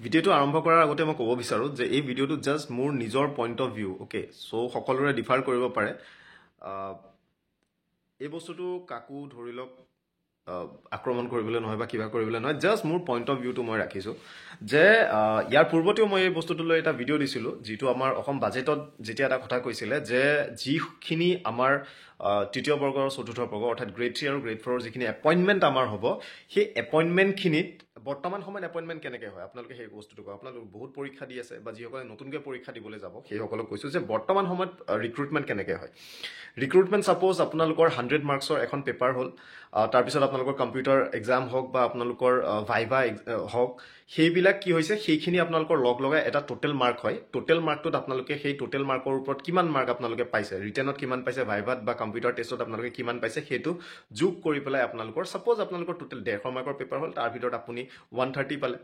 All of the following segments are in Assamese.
ভিডিঅ'টো আৰম্ভ কৰাৰ আগতে মই ক'ব বিচাৰোঁ যে এই ভিডিঅ'টো জাষ্ট মোৰ নিজৰ point of view okay so' সকলোৰে ডিফাৰ কৰিব পাৰে এই বস্তুটো কাকো ধৰি লওক আক্ৰমণ কৰিবলৈ নহয় বা কিবা কৰিবলৈ নহয় জাষ্ট মোৰ পইণ্ট অফ ভিউটো মই ৰাখিছোঁ যে ইয়াৰ পূৰ্বতেও মই এই বস্তুটো লৈ এটা ভিডিঅ' দিছিলোঁ যিটো আমাৰ অসম বাজেটত যেতিয়া এটা কথা কৈছিলে যে যিখিনি আমাৰ তৃতীয় বৰ্গ আৰু চতুৰ্থ বৰ্গ অৰ্থাৎ গ্ৰেড 3 আৰু গ্ৰেড 4 যিখিনি এপইণ্টমেণ্ট আমাৰ হ'ব সেই এপইণ্টমেণ্টখিনিত বৰ্তমান সময়ত এপইণ্টমেণ্ট কেনেকৈ হয় আপোনালোকে সেই বস্তুটো কয় আপোনালোকে বহুত পৰীক্ষা দি আছে বা যিসকলে নতুনকৈ পৰীক্ষা দিবলৈ যাব সেইসকলক কৈছোঁ যে বৰ্তমান সময়ত ৰিক্ৰুটমেণ্ট কেনেকৈ হয় ৰিক্ৰুটমেণ্ট ছাপ'জ আপোনালোকৰ 100 মাৰ্কছৰ এখন পেপাৰ হ'ল তাৰপিছত আপোনালোকৰ কম্পিউটাৰ এক্সাম হওক বা আপোনালোকৰ ভাইভা হওক সেইবিলাক কি হৈছে সেইখিনি আপোনালোকৰ লগ লগাই এটা টোটেল মাৰ্ক হয় টোটেল মাৰ্কটোত আপোনালোকে সেই টোটেল মাৰ্কৰ ওপৰত কিমান মাৰ্ক আপোনালোকে পাইছে ৰিটেনত কিমান পাইছে ভাইভাত বা কম্পিউটাৰ টেষ্টত আপোনালোকে কিমান পাইছে সেইটো যোগ কৰি পেলাই আপোনালোকৰ ছাপ'জ আপোনালোকৰ টোটেল 150 মাৰ্কৰ পেপাৰ হ'ল তাৰ ভিতৰত আপুনি 130 পালে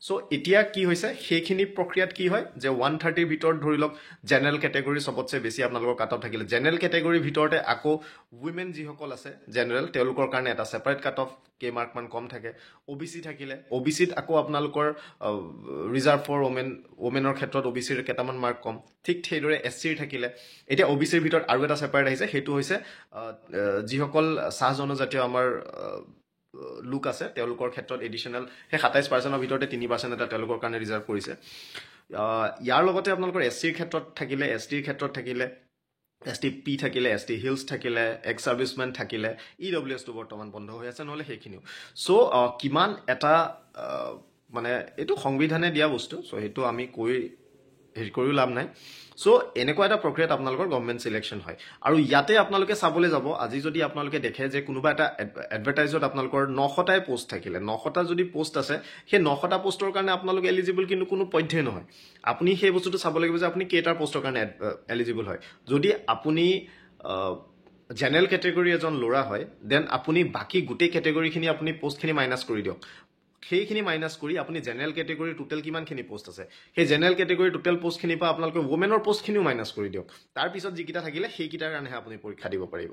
চ' এতিয়া কি হৈছে সেইখিনি প্ৰক্ৰিয়াত কি হয় যে 130ৰ ভিতৰত ধৰি লওক জেনেৰেল কেটেগৰী চবতছে বেছি আপোনালোকৰ কাট অফ থাকিলে জেনেৰেল কেটেগৰীৰ ভিতৰতে আকৌ উইমেন যিসকল আছে জেনেৰেল তেওঁলোকৰ কাৰণে এটা ছেপাৰেট কাট অফ কেইমাৰ্কমান কম থাকে OBC থাকিলে OBCত আকৌ আপোনালোকৰ ৰিজাৰ্ভ ফৰ ওমেনৰ ক্ষেত্ৰত OBCৰ কেইটামান মাৰ্ক কম ঠিক সেইদৰে SCৰ থাকিলে এতিয়া OBCৰ ভিতৰত আৰু এটা ছেপাৰেট আহিছে সেইটো হৈছে যিসকল চাহ জনজাতীয় আমাৰ লোক আছে তেওঁলোকৰ ক্ষেত্ৰত এডিশ্যনেল সেই 27%ৰ ভিতৰতে 3% এটা তেওঁলোকৰ কাৰণে ৰিজাৰ্ভ কৰিছে ইয়াৰ লগতে আপোনালোকৰ SCৰ ক্ষেত্ৰত থাকিলে STৰ ক্ষেত্ৰত থাকিলে STP থাকিলে ST হিলছ থাকিলে এক্স ছাৰ্ভিচমেন থাকিলে EWSটো বৰ্তমান বন্ধ হৈ আছে নহ'লে সেইখিনিও চ' কিমান এটা মানে এইটো সংবিধানে দিয়া বস্তু চ' সেইটো আমি কৈ হেৰি কৰিও লাভ নাই চ' এনেকুৱা এটা প্ৰক্ৰিয়াত আপোনালোকৰ গভৰ্ণমেণ্ট চিলেকশ্যন হয় আৰু ইয়াতে আপোনালোকে চাবলৈ যাব আজি যদি আপোনালোকে দেখে যে কোনোবা এটা এডভাৰটাইজত আপোনালোকৰ 900টাই পোষ্ট থাকিলে 900টা যদি পোষ্ট আছে সেই 900টা পোষ্টৰ কাৰণে আপোনালোকে এলিজিবল কিন্তু কোনো পধ্যেই নহয় আপুনি সেই বস্তুটো চাব লাগিব যে আপুনি কেইটাৰ পোষ্টৰ কাৰণে এলিজিবল হয় যদি আপুনি জেনেৰেল কেটেগৰী এজন ল'ৰা হয় দেন আপুনি বাকী গোটেই কেটেগৰীখিনি আপুনি পোষ্টখিনি মাইনাছ কৰি দিয়ক সেইখিনি মাইনাছ কৰি আপুনি জেনেৰেল কেটেগৰীৰ টোটেল কিমানখিনি পোষ্ট আছে সেই জেনেৰেল কেটেগৰীৰ টোটেল পোষ্টখিনিৰ পৰা আপোনালোকে ওমেনৰ পোষ্টখিনিও মাইনাছ কৰি দিয়ক তাৰপিছত যিকেইটা থাকিলে সেইকেইটাৰ কাৰণেহে আপুনি পৰীক্ষা দিব পাৰিব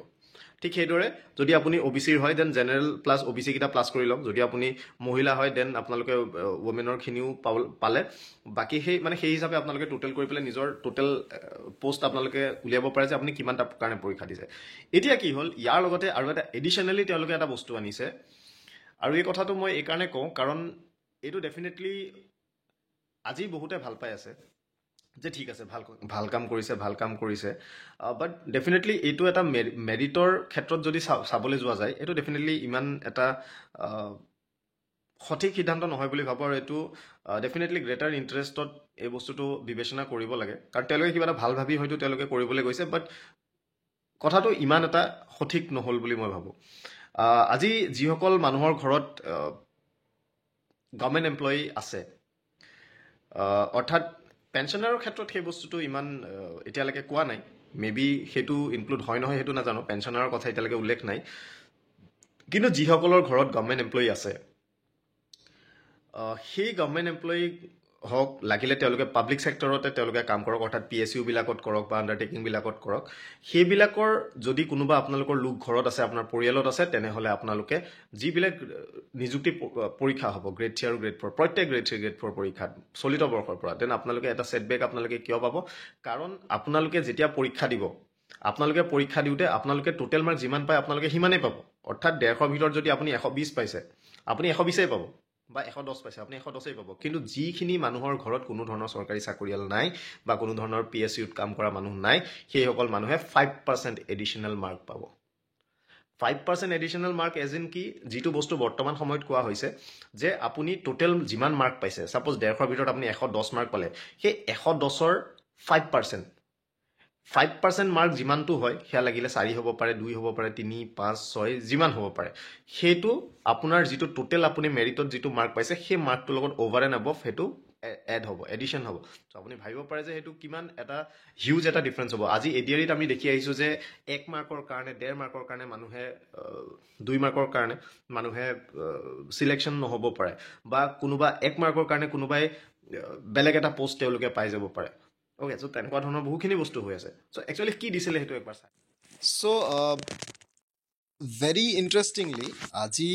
ঠিক সেইদৰে যদি আপুনি OBCৰ হয় দেন জেনেৰেল প্লাছ OBC কেইটা প্লাছ কৰি লওক যদি আপুনি মহিলা হয় দেন আপোনালোকে ওমেনৰখিনিও পালে বাকী সেই হিচাপে আপোনালোকে টোটেল কৰি পেলাই নিজৰ টোটেল পোষ্ট আপোনালোকে উলিয়াব পাৰে যে আপুনি কিমানটা কাৰণে পৰীক্ষা দিছে এতিয়া কি হ'ল ইয়াৰ লগতে আৰু এটা এডিশ্যনেলি তেওঁলোকে এটা বস্তু আনিছে আৰু এই কথাটো মই এইকাৰণে কওঁ কাৰণ এইটো ডেফিনেটলি আজি বহুতে ভাল পাই আছে যে ঠিক আছে ভাল কাম কৰিছে বাট ডেফিনেটলি এইটো এটা মেৰিটৰ ক্ষেত্ৰত যদি চাবলৈ যোৱা যায় এইটো ডেফিনেটলি ইমান এটা সঠিক সিদ্ধান্ত নহয় বুলি ভাবোঁ আৰু এইটো ডেফিনেটলি গ্ৰেটাৰ ইণ্টাৰেষ্টত এই বস্তুটো বিবেচনা কৰিব লাগে কাৰণ তেওঁলোকে কিবা এটা ভাল ভাবি হয়তো তেওঁলোকে কৰিবলৈ গৈছে বাট কথাটো ইমান এটা সঠিক নহ'ল বুলি মই ভাবোঁ আজি যিসকল মানুহৰ ঘৰত গভৰ্ণমেণ্ট এমপ্লয়ী আছে অৰ্থাৎ পেঞ্চনাৰৰ ক্ষেত্ৰত সেই বস্তুটো ইমান এতিয়ালৈকে কোৱা নাই মেবি সেইটো ইনক্লুড হয় নহয় সেইটো নাজানো পেঞ্চনাৰৰ কথা এতিয়ালৈকে উল্লেখ নাই কিন্তু যিসকলৰ ঘৰত গভৰ্ণমেণ্ট এমপ্লয়ী আছে সেই গভৰ্ণমেণ্ট এমপ্লয়ী হওক লাগিলে তেওঁলোকে পাব্লিক ছেক্টৰতে তেওঁলোকে কাম কৰক অৰ্থাৎ PSU বিলাকত কৰক বা আণ্ডাৰটেকিংবিলাকত কৰক সেইবিলাকৰ যদি কোনোবা আপোনালোকৰ লোক ঘৰত আছে আপোনাৰ পৰিয়ালত আছে তেনেহ'লে আপোনালোকে যিবিলাক নিযুক্তি পৰীক্ষা হ'ব গ্ৰেড 3 আৰু গ্ৰেড 4 প্ৰত্যেক গ্ৰেড 3 গ্ৰেড 4 পৰীক্ষাত চলিত বৰ্ষৰ পৰা দেন আপোনালোকে এটা ছেটবেক আপোনালোকে কিয় পাব কাৰণ আপোনালোকে যেতিয়া পৰীক্ষা দিব আপোনালোকে পৰীক্ষা দিওঁতে আপোনালোকে টোটেল মাৰ্ক যিমান পায় আপোনালোকে সিমানেই পাব অৰ্থাৎ 150ৰ ভিতৰত যদি আপুনি 120 পাইছে আপুনি 120ই পাব বা 110 পাইছে আপুনি 110ই পাব কিন্তু যিখিনি মানুহৰ ঘৰত কোনো ধৰণৰ চৰকাৰী চাকৰিয়াল নাই বা কোনো ধৰণৰ PSUত কাম কৰা মানুহ নাই সেইসকল মানুহে 5% এডিশ্যনেল মাৰ্ক পাব 5% এডিশ্যনেল মাৰ্ক এজ ইন কি যিটো বস্তু বৰ্তমান সময়ত কোৱা হৈছে যে আপুনি টোটেল যিমান মাৰ্ক পাইছে ছাপ'জ 150ৰ ভিতৰত আপুনি 110 মাৰ্ক পালে সেই 110ৰ 5% মাৰ্ক যিমানটো হয় সেয়া লাগিলে 4 হ'ব পাৰে 2 হ'ব পাৰে 3 5 6 যিমান হ'ব পাৰে সেইটো আপোনাৰ যিটো টোটেল আপুনি মেৰিটত যিটো মাৰ্ক পাইছে সেই মাৰ্কটোৰ লগত অভাৰ এণ্ড এবভ সেইটো এড হ'ব এডিশ্যন হ'ব চ' আপুনি ভাবিব পাৰে যে সেইটো কিমান এটা হিউজ এটা ডিফাৰেঞ্চ হ'ব আজি ADREত আমি দেখি আহিছোঁ যে 1 মাৰ্কৰ কাৰণে 1.5 মাৰ্কৰ কাৰণে মানুহে 2 মাৰ্কৰ কাৰণে মানুহে চিলেকশ্যন নহ'ব পাৰে বা কোনোবা 1 মাৰ্কৰ কাৰণে কোনোবাই বেলেগ এটা পোষ্ট তেওঁলোকে পাই যাব পাৰে অ'কে চ' তেনেকুৱা ধৰণৰ বহুখিনি বস্তু হৈ আছে চ' একচুৱেলি কি দিছিলে সেইটো একবাৰ চাই চ' ভেৰি ইণ্টাৰেষ্টিংলি আজি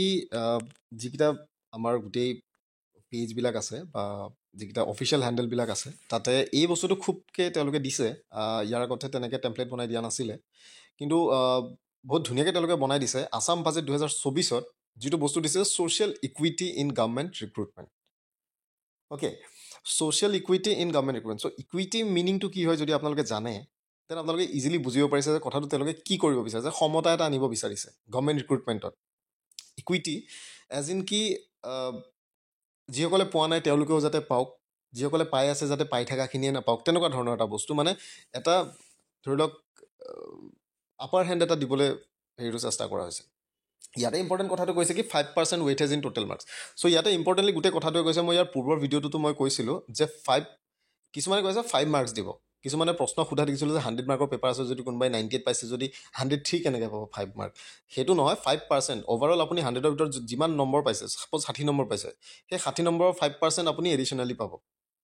যিকেইটা আমাৰ গোটেই পেজবিলাক আছে বা যিকেইটা অফিচিয়েল হেণ্ডেলবিলাক আছে তাতে এই বস্তুটো খুবকৈ তেওঁলোকে দিছে। ইয়াৰ আগতে তেনেকৈ টেমপ্লেট বনাই দিয়া নাছিলে, কিন্তু বহুত ধুনীয়াকৈ তেওঁলোকে বনাই দিছে। আছাম বাজেট 2024ত যিটো বস্তু দিছে social equity in government recruitment. Okay, social equity in government recruitment. So' equity মিনিংটো কি হয় যদি আপোনালোকে জানে, তেনে আপোনালোকে ইজিলি বুজিব পাৰিছে যে কথাটো তেওঁলোকে কি কৰিব বিচাৰিছে, সমতা এটা আনিব বিচাৰিছে গভৰ্ণমেণ্ট ৰিক্ৰুটমেণ্টত। ইকুইটি এজ ইন কি যিসকলে পোৱা নাই তেওঁলোকেও যাতে পাওক, যিসকলে পাই আছে যাতে পাই থকাখিনিয়ে নাপাওক, তেনেকুৱা ধৰণৰ এটা বস্তু। মানে এটা ধৰি লওক আপাৰ হেণ্ড এটা দিবলৈ হেৰিটো চেষ্টা কৰা হৈছে। ইয়াতে ইম্পৰ্টেণ্ট কথাটো কৈছে কি 5% ৱেইটেজ ইন টোটেল মাৰ্কছ। চ' ইয়াতে ইম্পৰ্টেণ্টলি গোটেই কথাটোৱে কৈছে, মই ইয়াৰ পূৰ্বৰ ভিডিঅ'টোতো মই কৈছিলোঁ যে কিছুমানে কৈছে 5 মাৰ্কছ দিব, কিছুমানে প্ৰশ্ন সোধা দেখিছিলোঁ যে 100 মাৰ্কৰ পেপাৰ আছে যদি কোনোবাই 98 পাইছে যদি 103 কেনেকৈ পাব 5 মাৰ্ক। সেইটো নহয়, 5% অভাৰঅল আপুনি 100ৰ ভিতৰত যিমান নম্বৰ পাইছে, ছাপ'জ 60 নম্বৰ পাইছে, সেই 60 নম্বৰৰ 5% আপুনি এডিশ্যনেলি পাব।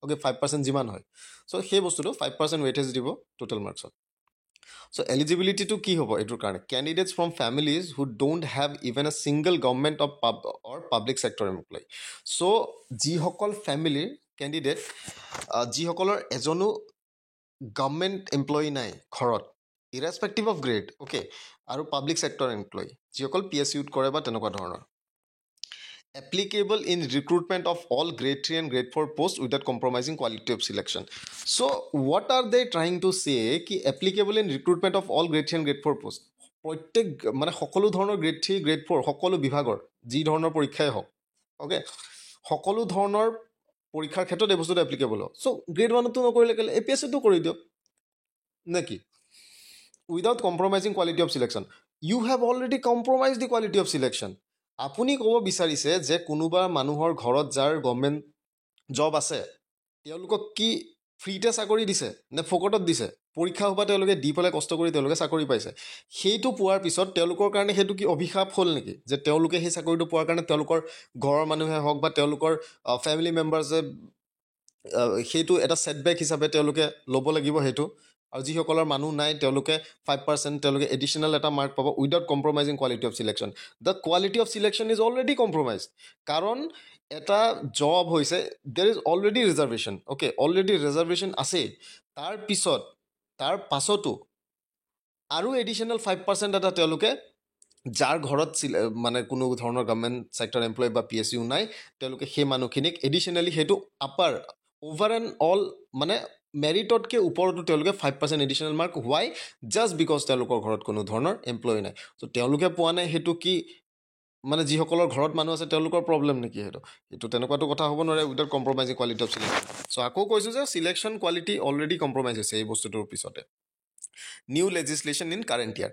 অ'কে, 5% যিমান হয়। চ' সেই বস্তুটো 5% ৱেইটেজ দিব টোটেল মাৰ্কছত। চ' এলিজিবিলিটিটো কি হ'ব এইটোৰ কাৰণে? Candidates from families who don't have even a single government or public sector employ. So' যিসকল ফেমিলিৰ কেণ্ডিডেট, যিসকলৰ এজনো গভৰ্ণমেণ্ট এমপ্লয়ী নাই ঘৰত, ইৰেছপেক্টিভ অফ গ্ৰেড, অ'কে, আৰু পাব্লিক ছেক্টৰ এমপ্লয়ী যিসকল PSUত কৰে বা তেনেকুৱা ধৰণৰ, applicable in recruitment of all grade 3 and grade 4 posts without compromising quality of selection. So what are they trying to say ki applicable in recruitment of all grade 3 and grade 4 posts? প্ৰত্যেক মানে সকলো ধৰণৰ গ্ৰেড 3 গ্ৰেড 4 সকলো বিভাগৰ যি ধৰণৰ পৰীক্ষাই হওক, অ'কে, সকলো ধৰণৰ পৰীক্ষাৰ ক্ষেত্ৰত এই বস্তুটো এপ্লিকেবল হ'ব। চ' গ্ৰেড 1তো নকৰিলে কেলে APSCটো কৰি দিয়ক নে কি? Without compromising quality of selection. You have already compromise the quality of selection. আপুনি ক'ব বিচাৰিছে যে কোনোবা মানুহৰ ঘৰত যাৰ গভৰ্ণমেণ্ট জব আছে তেওঁলোকক কি ফ্ৰীতে চাকৰি দিছে নে ফকটত দিছে? পৰীক্ষা সোপা তেওঁলোকে দি পেলাই কষ্ট কৰি তেওঁলোকে চাকৰি পাইছে। সেইটো পোৱাৰ পিছত তেওঁলোকৰ কাৰণে সেইটো কি অভিশাপ হ'ল নেকি যে তেওঁলোকে সেই চাকৰিটো পোৱাৰ কাৰণে তেওঁলোকৰ ঘৰৰ মানুহে হওক বা তেওঁলোকৰ ফেমিলি মেম্বাৰ্ছে সেইটো এটা ছেটবেক হিচাপে তেওঁলোকে ল'ব লাগিব সেইটো? আৰু যিসকলৰ মানুহ নাই তেওঁলোকে 5% তেওঁলোকে এডিশ্যনেল এটা মাৰ্ক পাব without compromising quality of selection. The quality of selection is already compromise, কাৰণ এটা জব হৈছে there is already reservation, okay, already reservation আছেই, তাৰ পাছতো আৰু এডিশ্যনেল 5% এটা তেওঁলোকে যাৰ ঘৰত মানে কোনো ধৰণৰ গভৰ্ণমেণ্ট ছেক্টৰ এমপ্লয় বা PSU নাই তেওঁলোকে সেই মানুহখিনিক এডিশ্যনেলি সেইটো আপাৰ অভাৰ এণ্ড অল মানে মেৰিটতকৈ ওপৰতো তেওঁলোকে 5% additional mark. Why? Just because তেওঁলোকৰ ঘৰত কোনো ধৰণৰ এমপ্লয় নাই। চ' তেওঁলোকে পোৱা নাই সেইটো কি মানে যিসকলৰ ঘৰত মানুহ আছে তেওঁলোকৰ প্ৰব্লেম নেকি? সেইটো তেনেকুৱাটো কথা হ'ব নোৱাৰে without compromising quality of selection. চ' আকৌ কৈছোঁ যে চিলেকশ্যন কোৱালিটি অলৰেডি কম্প্ৰমাইজ হৈছে এই বস্তুটোৰ পিছতে। New legislation in current year,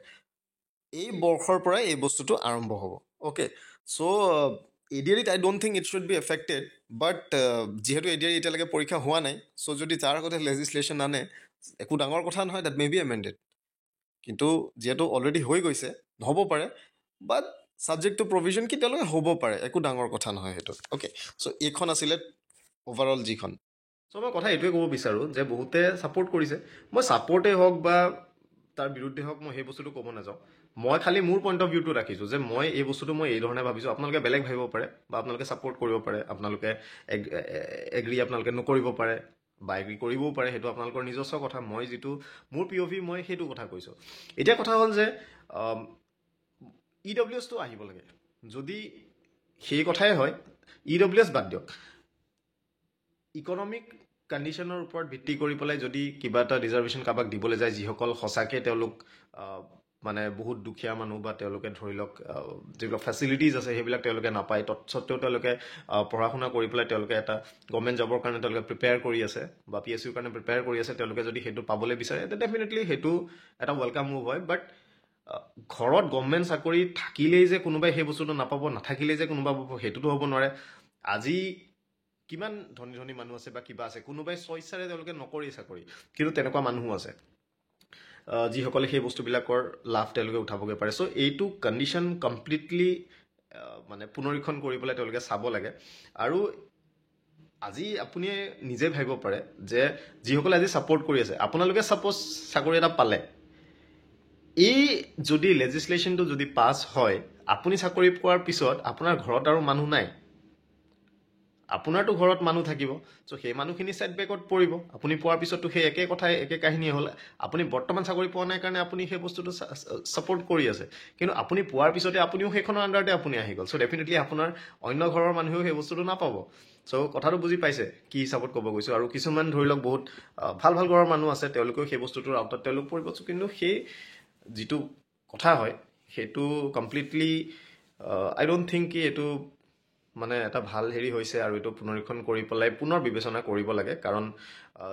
এই বৰ্ষৰ পৰাই এই বস্তুটো আৰম্ভ হ'ব। অ'কে, চ' ADREত I don't think it should be affected, but যিহেতু ADRE এতিয়ালৈকে পৰীক্ষা হোৱা নাই, চ' যদি তাৰ আগতে লেজিছলেশ্যন আনে একো ডাঙৰ কথা নহয়, ডেট মে বি এমেণ্ডেড। কিন্তু যিহেতু অলৰেডি হৈ গৈছে, নহ'ব পাৰে, বাট ছাবজেক্ট টু প্ৰভিজন কি তেওঁলোকে হ'ব পাৰে, একো ডাঙৰ কথা নহয় সেইটো। অ'কে, চ' এইখন আছিলে অভাৰঅল যিখন। চ' মই কথা এইটোৱে ক'ব বিচাৰোঁ যে বহুতে ছাপোৰ্ট কৰিছে, মই ছাপোৰ্টেই হওক বা তাৰ বিৰুদ্ধে হওক মই সেই বস্তুটো ক'ব নাযাওঁ। মই খালি মোৰ পইণ্ট অফ ভিউটো ৰাখিছোঁ যে মই এই বস্তুটো মই এই ধৰণে ভাবিছোঁ, আপোনালোকে বেলেগ ভাবিব পাৰে বা আপোনালোকে ছাপোৰ্ট কৰিব পাৰে, আপোনালোকে এগ্ৰী আপোনালোকে নকৰিব পাৰে বা এগ্ৰী কৰিবও পাৰে, সেইটো আপোনালোকৰ নিজস্ব কথা। মই যিটো মোৰ POV মই সেইটো কথা কৈছোঁ। এতিয়া কথা হ'ল যে EWSটো আহিব লাগে। যদি সেই কথাই হয় EWS বাদ দিয়ক, ইকনমিক কণ্ডিশ্যনৰ ওপৰত ভিত্তি কৰি পেলাই যদি কিবা এটা ৰিজাৰ্ভেশ্যন কাৰোবাক দিবলৈ যায় যিসকল সঁচাকৈ তেওঁলোক মানে বহুত দুখীয়া মানুহ বা তেওঁলোকে ধৰি লওক যিবিলাক ফেচিলিটিজ আছে সেইবিলাক তেওঁলোকে নাপায়, তৎসত্ত্বেও তেওঁলোকে পঢ়া শুনা কৰি পেলাই তেওঁলোকে এটা গভৰ্ণমেণ্ট জবৰ কাৰণে তেওঁলোকে প্ৰিপেয়াৰ কৰি আছে বা PSUৰ কাৰণে প্ৰিপেয়াৰ কৰি আছে, তেওঁলোকে যদি সেইটো পাবলৈ বিচাৰে ডেফিনেটলি সেইটো এটা ৱেলকাম মুভ হয়। বাট ঘৰত গভৰ্ণমেণ্ট চাকৰি থাকিলেই যে কোনোবাই সেই বস্তুটো নাপাব, নাথাকিলেই যে কোনোবা পাব, সেইটোতো হ'ব নোৱাৰে। আজি কিমান ধনী ধনী মানুহ আছে বা কিবা আছে, কোনোবাই স্বইচ্ছাৰে তেওঁলোকে নকৰি চাকৰি, কিন্তু তেনেকুৱা মানুহো আছে যিসকলে সেই বস্তুবিলাকৰ লাভ তেওঁলোকে উঠাবগৈ পাৰে। চ' এইটো কণ্ডিশ্যন কমপ্লিটলি মানে পুনৰীক্ষণ কৰি পেলাই তেওঁলোকে চাব লাগে। আৰু আজি আপুনি নিজে ভাবিব পাৰে যে যিসকলে আজি ছাপোৰ্ট কৰি আছে, আপোনালোকে ছাপ'জ চাকৰি এটা পালে, এই যদি লেজিছলেশ্যনটো যদি পাছ হয়, আপুনি চাকৰি পোৱাৰ পিছত আপোনাৰ ঘৰত আৰু মানুহ নাই, আপোনাৰতো ঘৰত মানুহ থাকিব চ' সেই মানুহখিনি ছেটবেকত পৰিব আপুনি পোৱাৰ পিছতো সেই একে কথাই একে কাহিনীয়ে হ'ল আপুনি বৰ্তমান চাকৰি পোৱা নাই কাৰণে আপুনি সেই বস্তুটো ছাপৰ্ট কৰি আছে কিন্তু আপুনি পোৱাৰ পিছতে আপুনিও সেইখনৰ আণ্ডাৰতে আপুনি আহি গ'ল চ' ডেফিনেটলি আপোনাৰ অন্য ঘৰৰ মানুহেও সেই বস্তুটো নাপাব চ' কথাটো বুজি পাইছে কি হিচাপত ক'ব গৈছোঁ আৰু কিছুমান ধৰি লওক বহুত ভাল ভাল ঘৰৰ মানুহ আছে তেওঁলোকেও সেই বস্তুটোৰ আওতাত তেওঁলোক পৰিব কিন্তু সেই যিটো কথা হয় সেইটো কমপ্লিটলি আই ডোণ্ট থিংক কি এইটো মানে এটা ভাল হেৰি হৈছে আৰু এইটো পুনৰীক্ষণ কৰি পেলাই পুনৰ বিবেচনা কৰিব লাগে কাৰণ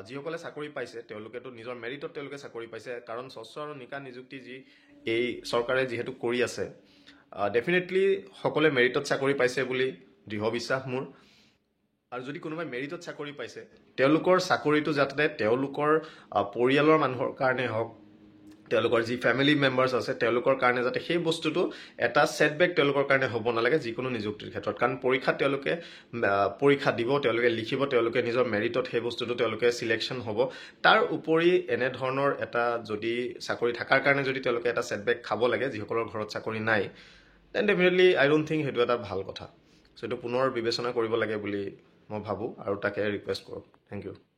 যিসকলে চাকৰি পাইছে তেওঁলোকেতো নিজৰ মেৰিটত তেওঁলোকে চাকৰি পাইছে কাৰণ স্বচ্ছ আৰু নিকা নিযুক্তি যি এই চৰকাৰে যিহেতু কৰি আছে ডেফিনেটলি সকলোৱে মেৰিটত চাকৰি পাইছে বুলি দৃঢ় বিশ্বাস মোৰ আৰু যদি কোনোবাই মেৰিটত চাকৰি পাইছে তেওঁলোকৰ চাকৰিটো যাতে তেওঁলোকৰ পৰিয়ালৰ মানুহৰ কাৰণে হওক তেওঁলোকৰ যি ফেমিলি মেম্বাৰ্ছ আছে তেওঁলোকৰ কাৰণে যাতে সেই বস্তুটো এটা ছেটবেক তেওঁলোকৰ কাৰণে হ'ব নালাগে যিকোনো নিযুক্তিৰ ক্ষেত্ৰত কাৰণ পৰীক্ষাত তেওঁলোকে পৰীক্ষা দিব তেওঁলোকে লিখিব তেওঁলোকে নিজৰ মেৰিটত সেই বস্তুটো তেওঁলোকে চিলেকশ্যন হ'ব তাৰ উপৰি এনেধৰণৰ এটা যদি চাকৰি থকাৰ কাৰণে যদি তেওঁলোকে এটা ছেটবেক খাব লাগে যিসকলৰ ঘৰত চাকৰি নাই then definitely I don't think সেইটো এটা ভাল কথা চ' এইটো পুনৰ বিবেচনা কৰিব লাগে বুলি মই ভাবোঁ আৰু তাকে ৰিকুৱেষ্ট কৰোঁ থেংক ইউ